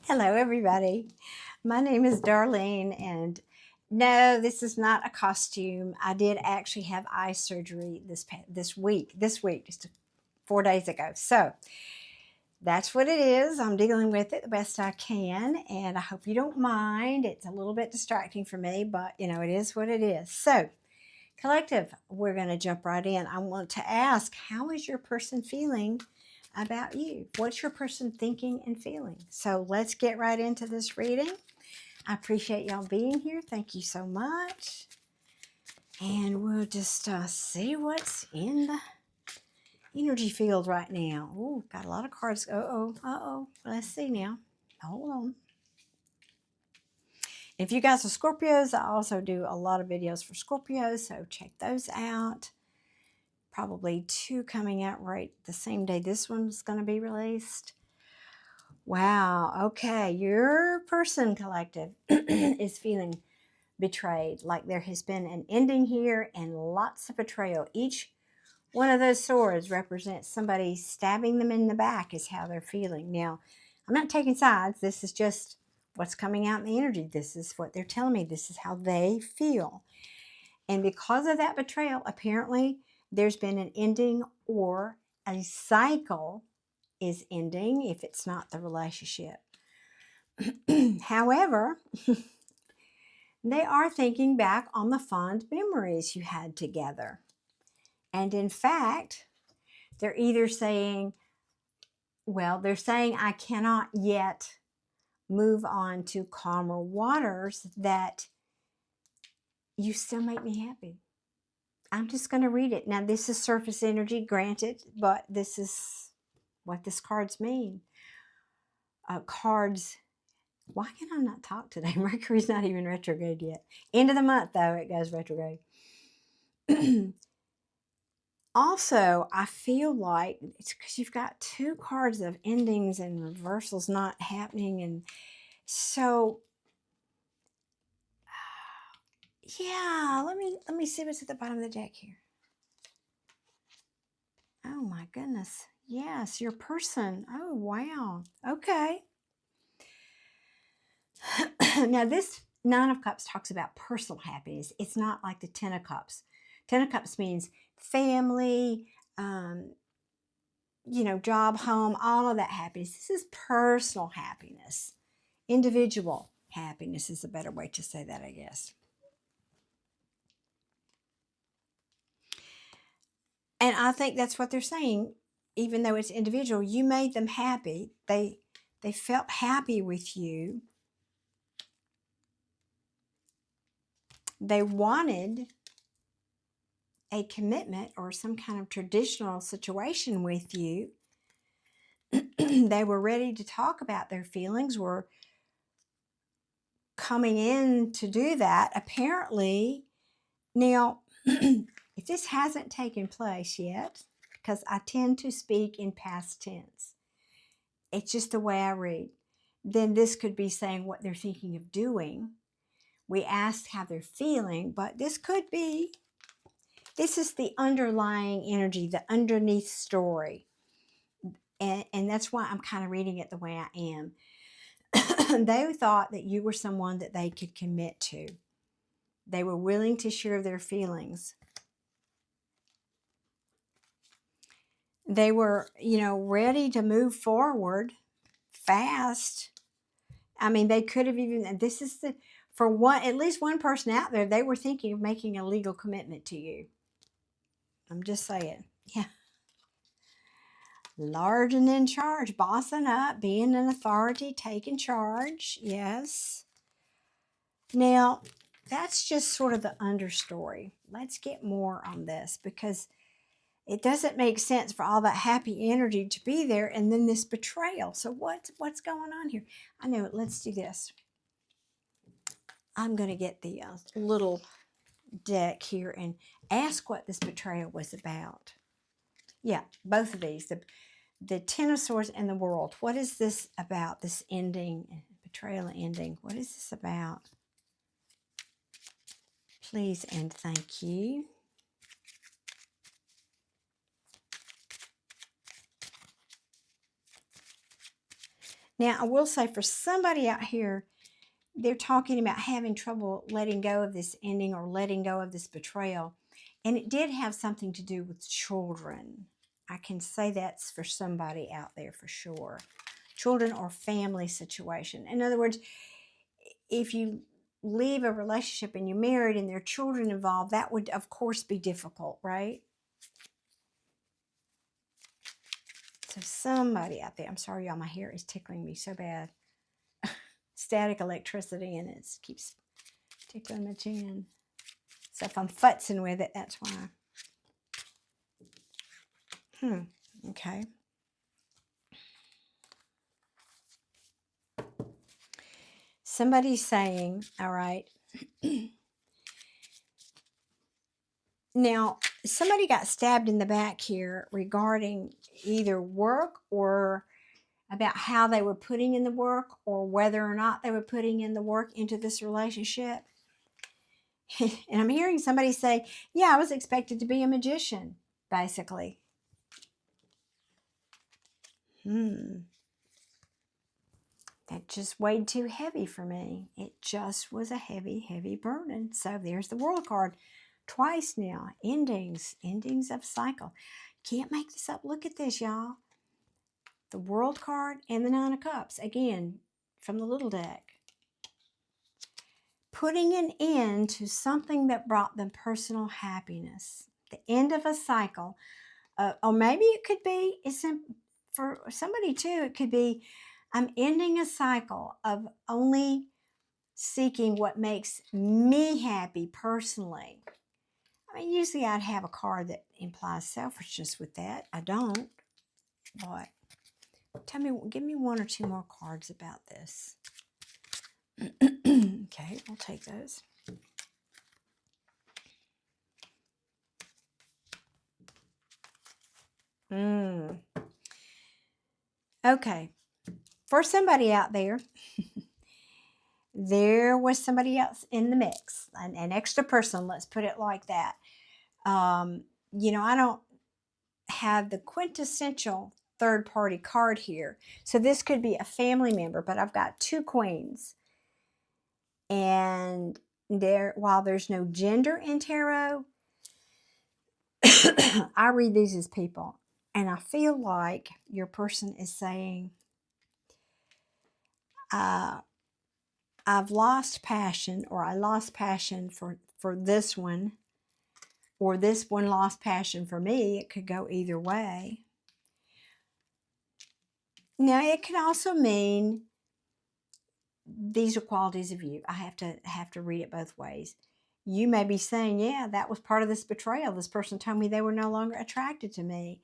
Hello, everybody. My name is Darlene, and no, this is not a costume. I did actually have eye surgery this week, just 4 days ago. So that's what it is. I'm dealing with it the best I can, and I hope you don't mind. It's a little bit distracting for me, but it is what it is. So, collective, we're going to jump right in. I want to ask, how is your person feeling about you? What's your person thinking and feeling? So let's get right into this reading. I appreciate y'all being here. Thank you so much. And we'll just see what's in the energy field right now. Oh, got a lot of cards. Uh-oh. Let's see now. Hold on. If you guys are Scorpios, I also do a lot of videos for Scorpios, so check those out. Probably 2 coming out right the same day this one's going to be released. Wow. Okay. Your person, collective, is feeling betrayed. Like there has been an ending here and lots of betrayal. Each one of those swords represents somebody stabbing them in the back is how they're feeling. Now, I'm not taking sides. This is just what's coming out in the energy. This is what they're telling me. This is how they feel. And because of that betrayal, apparently there's been an ending or a cycle is ending if it's not the relationship. However, they are thinking back on the fond memories you had together. And in fact, they're either saying, they're saying, I cannot yet move on to calmer waters, that you still make me happy. I'm just going to read it. Now, this is surface energy, granted, but this is what this cards mean. Cards, why can I not talk today? Mercury's not even retrograde yet. End of the month, though, it goes retrograde. Also, I feel like it's because you've got 2 cards of endings and reversals not happening. And so, yeah, let me see what's at the bottom of the deck here. Oh my goodness. Yes, your person. Oh, wow. Okay. Now, this 9 of Cups talks about personal happiness. It's not like the 10 of Cups. 10 of Cups means family, job, home, all of that happiness. This is personal happiness. Individual happiness is a better way to say that, I guess. And I think that's what they're saying. Even though it's individual, you made them happy. They felt happy with you. They wanted a commitment or some kind of traditional situation with you. They were ready to talk about their feelings, were coming in to do that. Apparently, now, if this hasn't taken place yet, because I tend to speak in past tense, it's just the way I read, then this could be saying what they're thinking of doing. We asked how they're feeling, but this is the underlying energy, the underneath story. And that's why I'm kind of reading it the way I am. They thought that you were someone that they could commit to. They were willing to share their feelings. They were, ready to move forward fast. I mean, they could have even, this is at least one person out there, they were thinking of making a legal commitment to you. I'm just saying. Yeah. Large and in charge, bossing up, being an authority, taking charge. Yes. Now, that's just sort of the understory. Let's get more on this, because it doesn't make sense for all that happy energy to be there and then this betrayal. So what's going on here? I know. Let's do this. I'm going to get the little deck here and ask what this betrayal was about. Yeah, both of these. The 10 of Swords and the World. What is this about? This ending, betrayal ending. What is this about? Please and thank you. Now, I will say for somebody out here, they're talking about having trouble letting go of this ending or letting go of this betrayal. And it did have something to do with children. I can say that's for somebody out there for sure. Children or family situation. In other words, if you leave a relationship and you're married and there are children involved, that would, of course, be difficult, right? So somebody out there, I'm sorry, y'all, my hair is tickling me so bad. Static electricity and it keeps tickling my chin. So if I'm futzing with it, that's why. Okay. Somebody's saying, all right. Now, somebody got stabbed in the back here regarding either work or about how they were putting in the work or whether or not they were putting in the work into this relationship. And I'm hearing somebody say, yeah, I was expected to be a magician, basically. That just weighed too heavy for me. It just was a heavy, heavy burden. So there's the World card. Twice now. Endings of cycle. Can't make this up. Look at this, y'all. The World card and the Nine of Cups. Again, from the little deck. Putting an end to something that brought them personal happiness. The end of a cycle. Or maybe it could be, for somebody too, it could be, I'm ending a cycle of only seeking what makes me happy personally. I mean, usually I'd have a card that implies selfishness with that. I don't. But give me one or two more cards about this. Okay, we'll take those. Okay. For somebody out there, there was somebody else in the mix, an extra person, let's put it like that. I don't have the quintessential third party card here. So this could be a family member, but I've got two queens. And while there's no gender in tarot, I read these as people. And I feel like your person is saying, I've lost passion, or I lost passion for this one, or this one lost passion for me. It could go either way. Now, it can also mean these are qualities of you. I have to read it both ways. You may be saying, yeah, that was part of this betrayal. This person told me they were no longer attracted to me.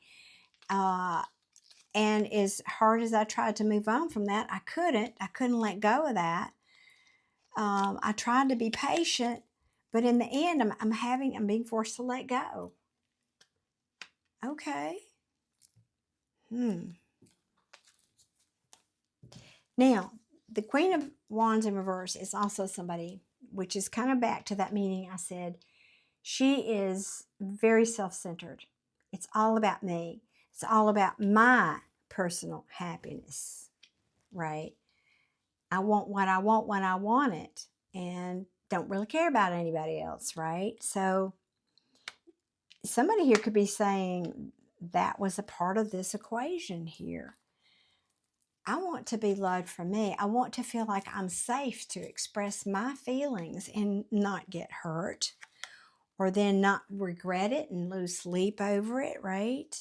And as hard as I tried to move on from that, I couldn't let go of that. I tried to be patient, but in the end, I'm being forced to let go. Okay. Now, the Queen of Wands in reverse is also somebody, which is kind of back to that meaning I said. She is very self-centered. It's all about me. It's all about my personal happiness, right? I want what I want when I want it and don't really care about anybody else, right? So somebody here could be saying that was a part of this equation here. I want to be loved for me. I want to feel like I'm safe to express my feelings and not get hurt, or then not regret it and lose sleep over it, right?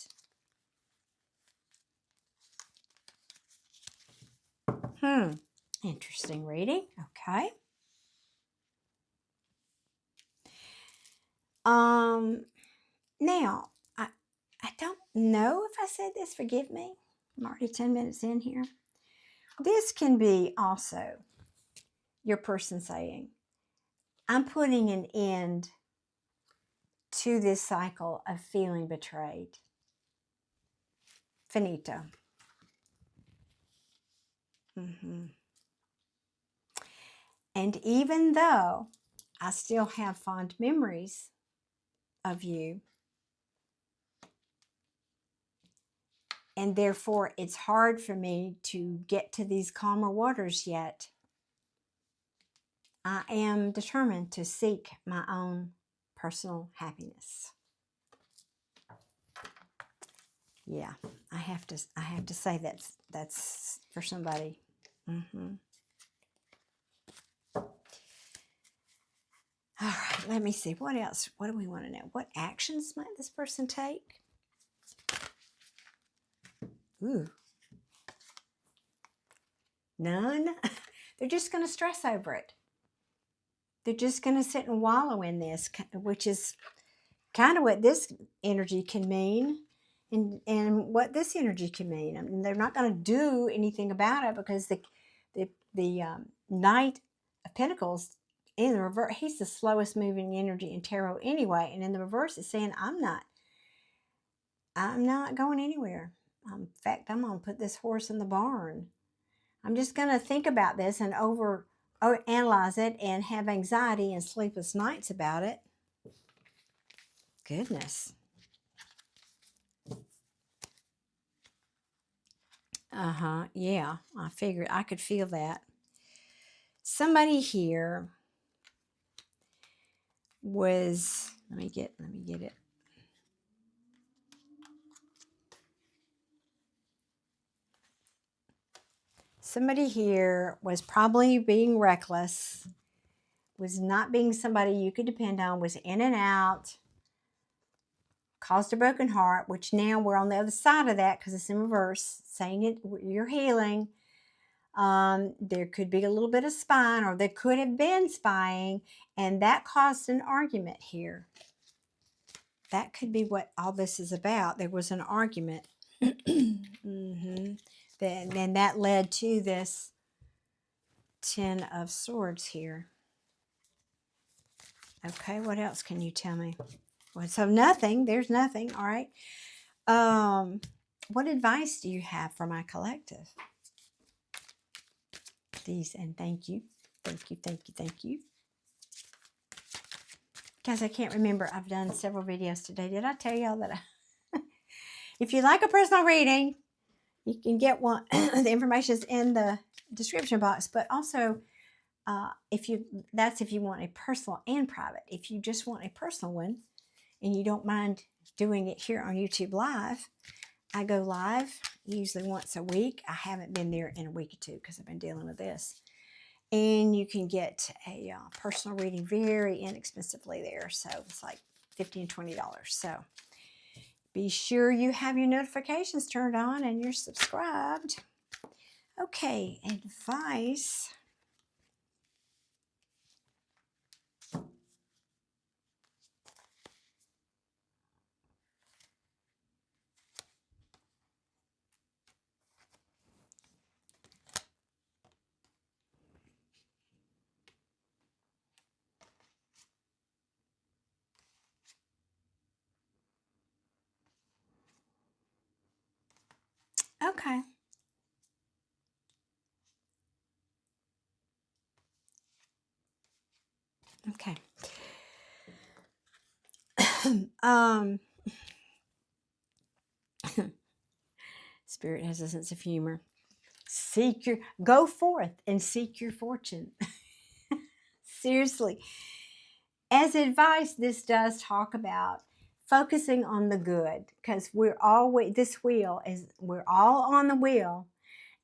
Interesting reading. Okay. Now, I don't know if I said this. Forgive me. I'm already 10 minutes in here. This can be also your person saying, I'm putting an end to this cycle of feeling betrayed. Finito. And even though I still have fond memories of you, and therefore it's hard for me to get to these calmer waters yet. I am determined to seek my own personal happiness. Yeah, I have to say that's for somebody. All right, let me see. What else? What do we want to know? What actions might this person take? Ooh. None. They're just going to stress over it. They're just going to sit and wallow in this, which is kind of what this energy can mean and what this energy can mean. I mean, they're not going to do anything about it because the Knight of Pentacles in the reverse, he's the slowest moving energy in tarot anyway, and in the reverse it's saying I'm not going anywhere. In fact, I'm going to put this horse in the barn. I'm just going to think about this and analyze it and have anxiety and sleepless nights about it. Goodness. Yeah, I figured I could feel that. Somebody here was, let me get it. Somebody here was probably being reckless, was not being somebody you could depend on, was in and out, caused a broken heart, which now we're on the other side of that because it's in reverse, saying it, you're healing. There could be a little bit of spying, or there could have been spying, and that caused an argument here. That could be what all this is about. There was an argument. Then that led to this Ten of Swords here. Okay, what else can you tell me? Well, so nothing. There's nothing. All right. What advice do you have for my collective? Please and thank you. Thank you, thank you, thank you. Guys, I can't remember. I've done several videos today. Did I tell y'all that if you like a personal reading, you can get one. The information is in the description box. But also, if you want a personal and private. If you just want a personal one and you don't mind doing it here on YouTube Live, I go live usually once a week. I haven't been there in a week or two because I've been dealing with this. And you can get a personal reading very inexpensively there. So it's like $15 and $20. So be sure you have your notifications turned on and you're subscribed. Okay, advice. Okay. Okay. Spirit has a sense of humor. Go forth and seek your fortune. Seriously. As advice, this does talk about focusing on the good, because we're all on the wheel,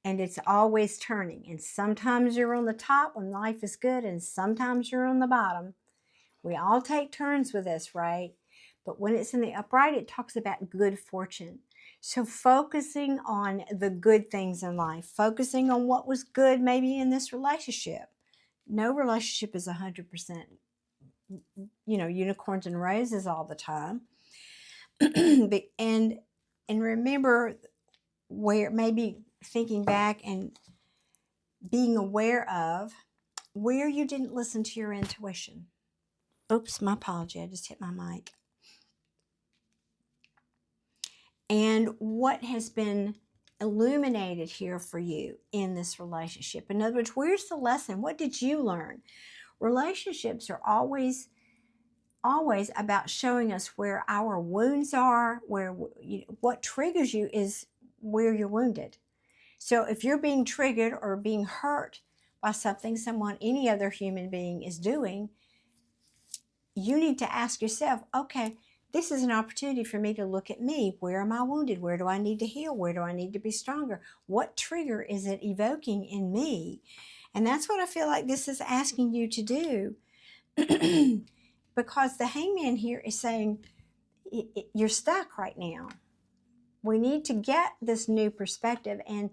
and it's always turning. And sometimes you're on the top when life is good, and sometimes you're on the bottom. We all take turns with this, right? But when it's in the upright, it talks about good fortune. So focusing on the good things in life, focusing on what was good maybe in this relationship. No relationship is 100%, unicorns and roses all the time. and remember, where maybe thinking back and being aware of where you didn't listen to your intuition. Oops, my apology. I just hit my mic. And what has been illuminated here for you in this relationship. In other words, where's the lesson? What did you learn? Relationships are always about showing us where our wounds are, what triggers you is where you're wounded. So if you're being triggered or being hurt by something someone, any other human being is doing, you need to ask yourself, okay, this is an opportunity for me to look at me. Where am I wounded? Where do I need to heal? Where do I need to be stronger? What trigger is it evoking in me? And that's what I feel like this is asking you to do. Because the hangman here is saying, you're stuck right now. We need to get this new perspective, and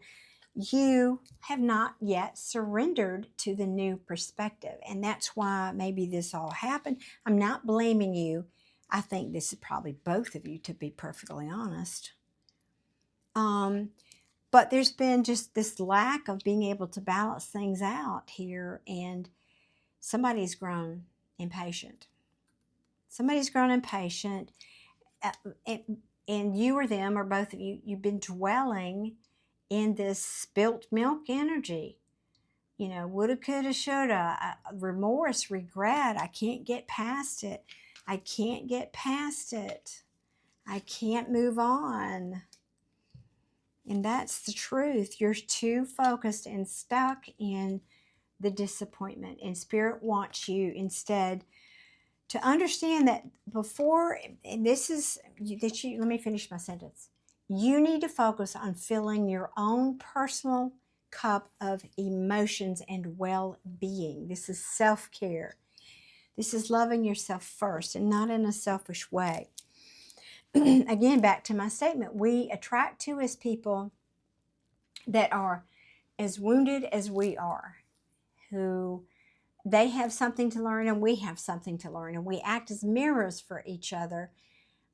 you have not yet surrendered to the new perspective. And that's why maybe this all happened. I'm not blaming you. I think this is probably both of you, to be perfectly honest. But there's been just this lack of being able to balance things out here, and somebody's grown impatient. Somebody's grown impatient, and you or them, or both of you, you've been dwelling in this spilt milk energy. You know, woulda, coulda, shoulda, remorse, regret. I can't get past it. I can't get past it. I can't move on. And that's the truth. You're too focused and stuck in the disappointment. And Spirit wants you instead to understand that before, and this is, let me finish my sentence. You need to focus on filling your own personal cup of emotions and well-being. This is self-care. This is loving yourself first, and not in a selfish way. Again, back to my statement, we attract to us people that are as wounded as we are, who they have something to learn and we have something to learn, and we act as mirrors for each other.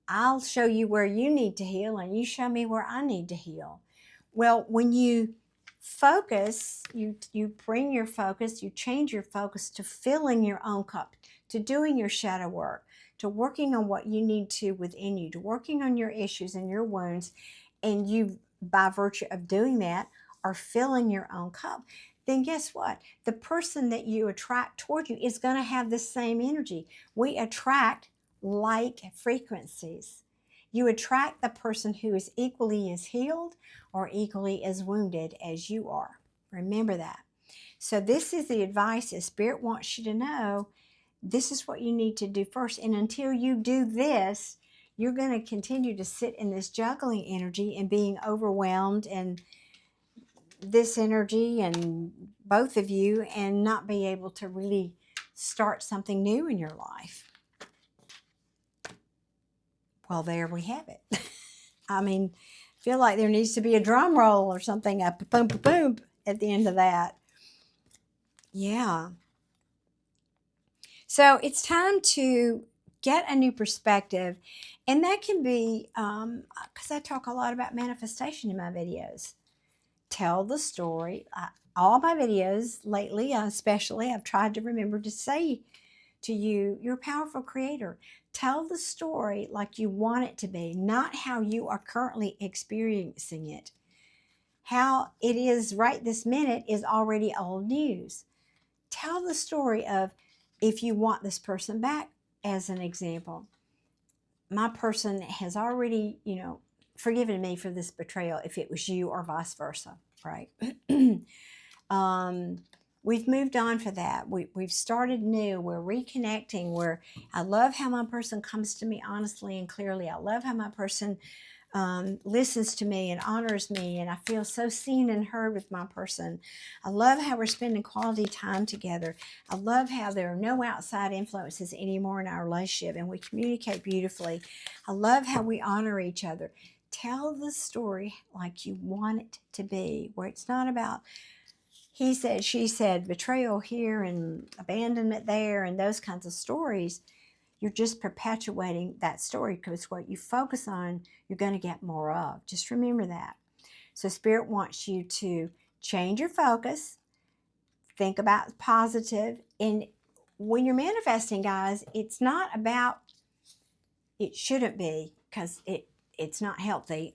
I'll show you where you need to heal, and you show me where I need to heal. Well, when you focus, you bring your focus, you change your focus to filling your own cup, to doing your shadow work, to working on what you need to within you, to working on your issues and your wounds, and you, by virtue of doing that, are filling your own cup, then guess what? The person that you attract toward you is going to have the same energy. We attract like frequencies. You attract the person who is equally as healed or equally as wounded as you are. Remember that. So this is the advice that Spirit wants you to know. This is what you need to do first. And until you do this, you're going to continue to sit in this juggling energy and being overwhelmed and this energy, and both of you, and not be able to really start something new in your life. Well, there we have it. I mean, I feel like there needs to be a drum roll or something, a boom, boom, boom at the end of that. Yeah. So it's time to get a new perspective. And that can be, because I talk a lot about manifestation in my videos. Tell the story. All my videos lately, especially, I've tried to remember to say to you, you're a powerful creator. Tell the story like you want it to be, not how you are currently experiencing it. How it is right this minute is already old news. Tell the story of, if you want this person back, as an example. My person has already, forgiven me for this betrayal, if it was you or vice versa, right? We've moved on for that. We've started new. We're reconnecting. I love how my person comes to me honestly and clearly. I love how my person listens to me and honors me, and I feel so seen and heard with my person. I love how we're spending quality time together. I love how there are no outside influences anymore in our relationship, and we communicate beautifully. I love how we honor each other. Tell the story like you want it to be, where it's not about he said, she said, betrayal here and abandonment there, and those kinds of stories. You're just perpetuating that story, because what you focus on, you're going to get more of. Just remember that. So Spirit wants you to change your focus, think about positive. And when you're manifesting, guys, it's not about, it shouldn't be, because it's not healthy.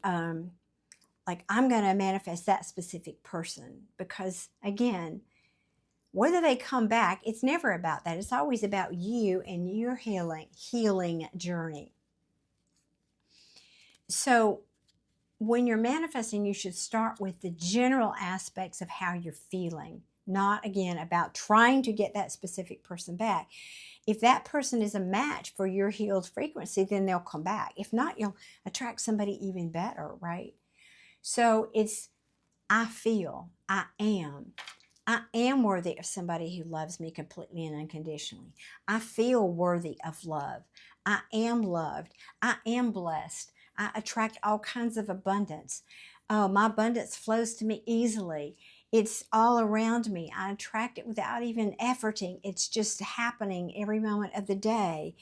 Like, I'm going to manifest that specific person, because again, whether they come back, it's never about that. It's always about you and your healing journey. So when you're manifesting, you should start with the general aspects of how you're feeling, not again about trying to get that specific person back. If that person is a match for your healed frequency, then they'll come back. If not, you'll attract somebody even better, right? So it's, I feel, I am worthy of somebody who loves me completely and unconditionally. I feel worthy of love. I am loved. I am blessed. I attract all kinds of abundance. Oh, my abundance flows to me easily. It's all around me. I attract it without even efforting. It's just happening every moment of the day.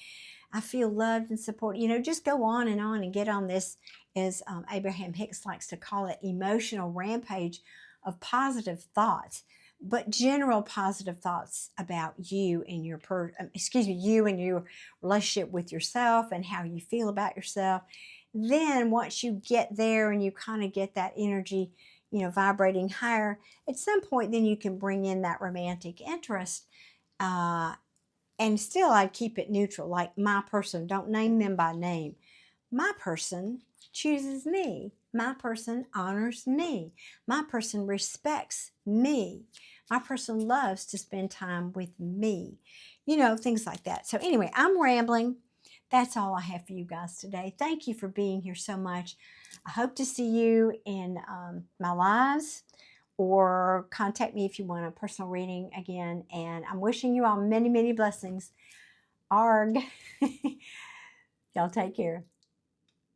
I feel loved and supported. You know, just go on and get on this, as Abraham Hicks likes to call it, emotional rampage of positive thoughts, but general positive thoughts about you and your you and your relationship with yourself and how you feel about yourself. Then once you get there and you kind of get that energy, you know, vibrating higher, at some point then you can bring in that romantic interest. And still I'd keep it neutral, like my person. Don't name them by name. My person chooses me. My person honors me. My person respects me. My person loves to spend time with me. You know, things like that. So anyway, I'm rambling. That's all I have for you guys today. Thank you for being here so much. I hope to see you in my lives, or contact me if you want a personal reading again. And I'm wishing you all many, many blessings. Arg. Y'all take care.